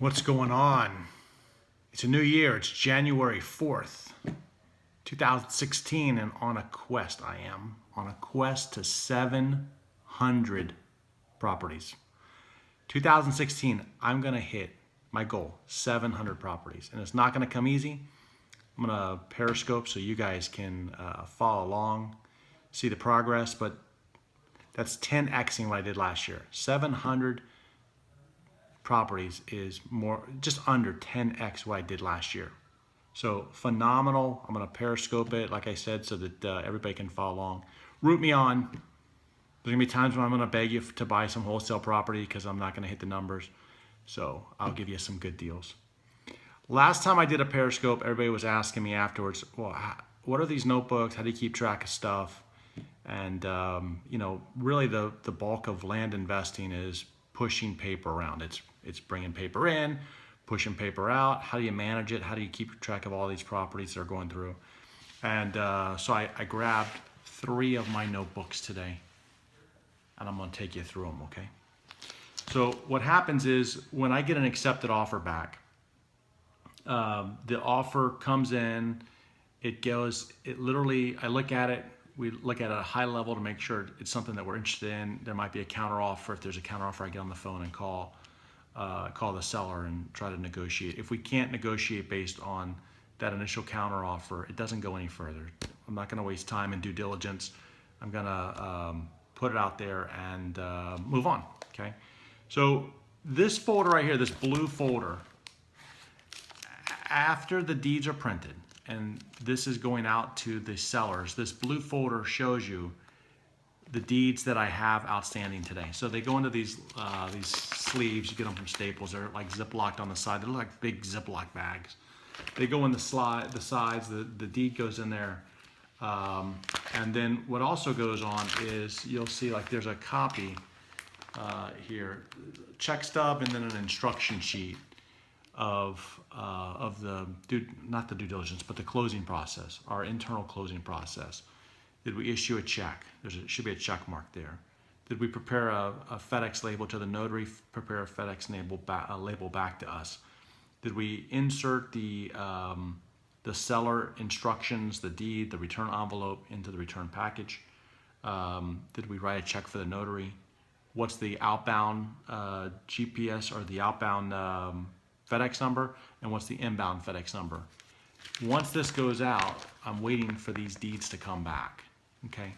What's going on? It's a new year. It's January 4th, 2016, and on a quest. I am on a quest to 700 properties. 2016, I'm going to hit my goal, 700 properties. And it's not going to come easy. I'm going to Periscope so you guys can follow along, see the progress, but that's 10xing what I did last year. 700 properties is more, just under 10x what I did last year. So phenomenal. I'm going to Periscope it, like I said, so that everybody can follow along. Root me on. There's going to be times when I'm going to beg you to buy some wholesale property because I'm not going to hit the numbers. So I'll give you some good deals. Last time I did a Periscope, everybody was asking me afterwards, well, what are these notebooks? How do you keep track of stuff? And, you know, really the bulk of land investing is pushing paper around. It's bringing paper in, pushing paper out. How do you manage it? How do you keep track of all these properties that are going through? And so I grabbed 3 of my notebooks today, and I'm going to take you through them, okay? So what happens is when I get an accepted offer back, the offer comes in, it literally, I look at it, we look at it at a high level to make sure it's something that we're interested in. There might be a counter offer. If there's a counter offer, I get on the phone and call the seller and try to negotiate. If we can't negotiate based on that initial counter offer, it doesn't go any further. I'm not going to waste time in due diligence. I'm going to put it out there and move on. Okay. So this folder right here, this blue folder, after the deeds are printed, and this is going out to the sellers, this blue folder shows you the deeds that I have outstanding today. So they go into these sleeves. You get them from Staples. They're like ziplocked on the side. They look like big Ziploc bags. They go in the sides. The deed goes in there. And then what also goes on is you'll see like there's a copy here, check stub, and then an instruction sheet of the not the due diligence, but the closing process, our internal closing process. Did we issue a check? There should be a check mark there. Did we prepare a FedEx label to the notary, prepare a FedEx label back to us? Did we insert the seller instructions, the deed, the return envelope into the return package? Did we write a check for the notary? What's the outbound GPS or the outbound FedEx number? And what's the inbound FedEx number? Once this goes out, I'm waiting for these deeds to come back. Okay.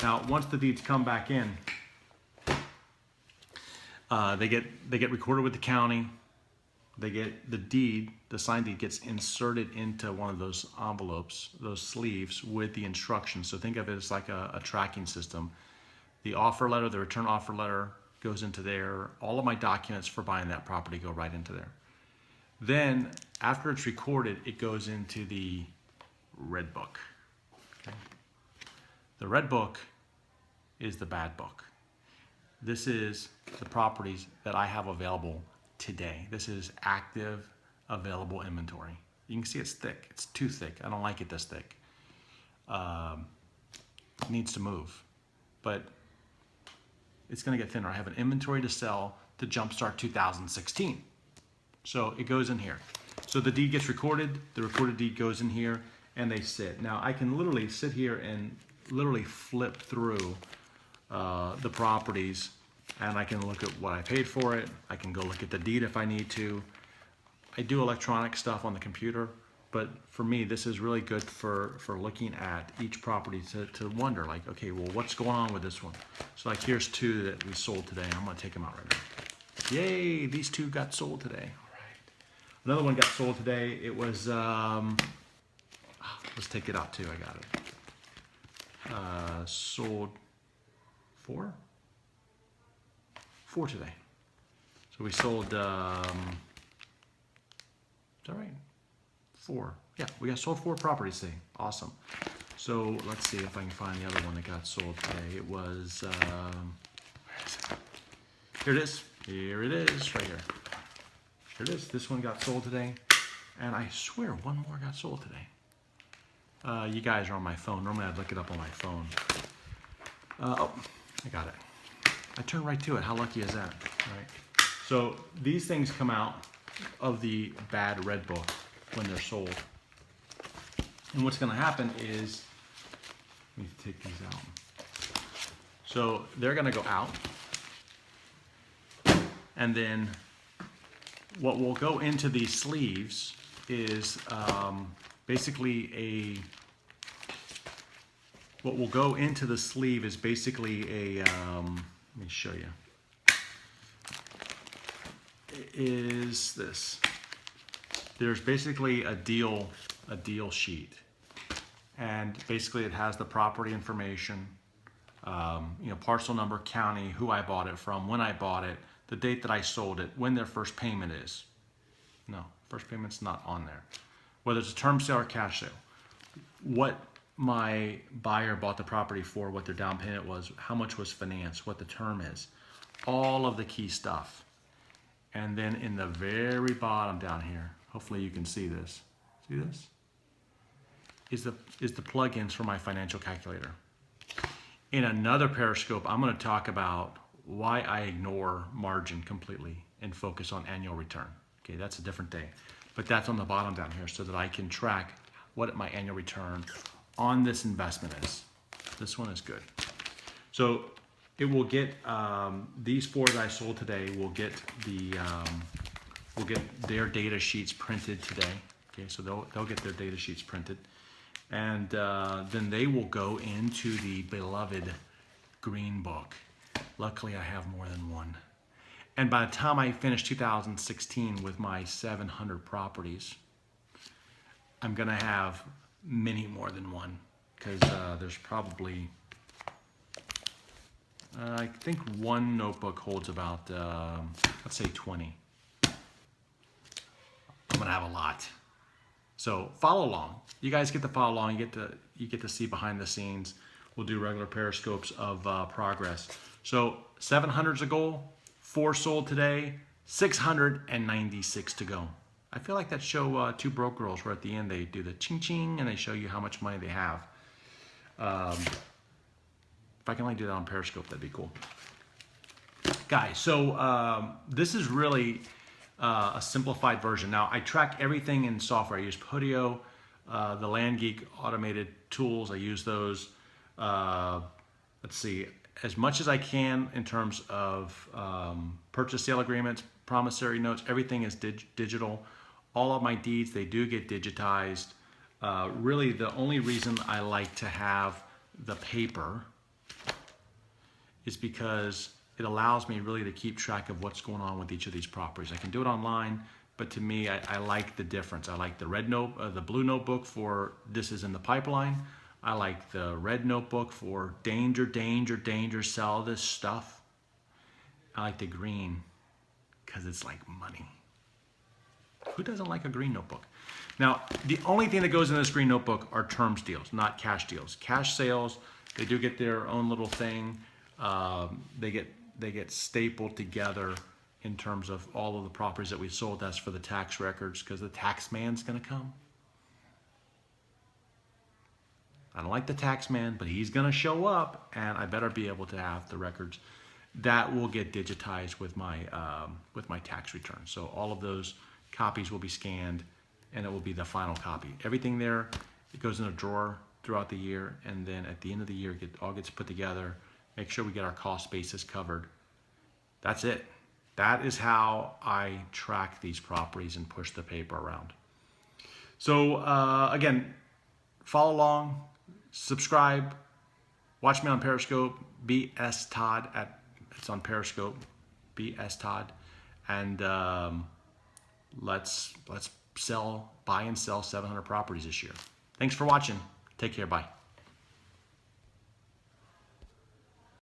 Now, once the deeds come back in, they get recorded with the county. They get the deed, the signed deed gets inserted into one of those envelopes, those sleeves with the instructions. So think of it as like a tracking system. The offer letter, the return offer letter goes into there. All of my documents for buying that property go right into there. Then, after it's recorded, it goes into the red book. Okay? The red book is the bad book. This is the properties that I have available today. This is active, available inventory. You can see it's thick. It's too thick. I don't like it this thick. It needs to move. But it's going to get thinner. I have an inventory to sell to jumpstart 2016. So it goes in here. So the deed gets recorded, the recorded deed goes in here, and they sit. Now I can literally sit here and literally flip through the properties, and I can look at what I paid for it. I can go look at the deed if I need to. I do electronic stuff on the computer, but for me, this is really good for looking at each property to wonder, like, okay, well, what's going on with this one? So like here's 2 that we sold today. I'm gonna take them out right now. Yay, these 2 got sold today. Another one got sold today. It was, let's take it out too, I got it. Sold 4 today. So we sold, is that right? 4. Yeah, we got sold 4 properties today. Awesome. So let's see if I can find the other one that got sold today. It was, where is it? Here it is. Here it is, right here. Here it is. This one got sold today. And I swear 1 more got sold today. You guys are on my phone. Normally I'd look it up on my phone. Oh, I got it. I turned right to it. How lucky is that? All right. So these things come out of the bad red book when they're sold. And what's going to happen is, let me take these out. So they're going to go out, and then what will go into these sleeves is basically what will go into the sleeve is basically let me show you, is this. There's basically a deal sheet, and basically it has the property information, parcel number, county, who I bought it from, when I bought it, the date that I sold it, when their first payment is. No, first payment's not on there. Whether it's a term sale or cash sale, what my buyer bought the property for, what their down payment was, how much was financed, what the term is, all of the key stuff. And then in the very bottom down here, hopefully you can see this. See this? Is the plugins for my financial calculator. In another Periscope, I'm going to talk about why I ignore margin completely and focus on annual return. Okay, that's a different day. But that's on the bottom down here so that I can track what my annual return on this investment is. This one is good. So it will get, these four that I sold today will get their data sheets printed today. Okay, so they'll get their data sheets printed. And then they will go into the beloved green book. Luckily, I have more than one. And by the time I finish 2016 with my 700 properties, I'm going to have many more than one, because there's probably, I think one notebook holds about, let's say 20. I'm going to have a lot. So follow along. You guys get to follow along. You get to see behind the scenes. We'll do regular Periscopes of progress. So 700's a goal. 4 sold today. 696 to go. I feel like that show Two Broke Girls, where at the end they do the ching ching and they show you how much money they have. If I can only do that on Periscope, that'd be cool. Guys, so this is really a simplified version. Now, I track everything in software. I use Podio, the Land Geek automated tools. I use those, let's see, as much as I can in terms of purchase sale agreements, promissory notes. Everything is digital. All of my deeds, they do get digitized. Really, the only reason I like to have the paper is because it allows me really to keep track of what's going on with each of these properties. I can do it online, but to me, I like the difference. I like the the blue notebook for this is in the pipeline. I like the red notebook for danger, danger, danger, sell this stuff. I like the green because it's like money. Who doesn't like a green notebook? Now, the only thing that goes in this green notebook are terms deals, not cash deals. Cash sales, they do get their own little thing. They get stapled together in terms of all of the properties that we sold. That's for the tax records, because the tax man's gonna come. I don't like the tax man, but he's gonna show up, and I better be able to have the records. That will get digitized with my tax return. So all of those copies will be scanned, and it will be the final copy. Everything there, it goes in a drawer throughout the year, and then at the end of the year, it all gets put together. Make sure we get our cost basis covered. That's it. That is how I track these properties and push the paper around. So again, follow along, subscribe, watch me on Periscope, BS Todd, it's on Periscope, BS Todd, and let's buy and sell 700 properties this year. Thanks for watching. Take care. Bye.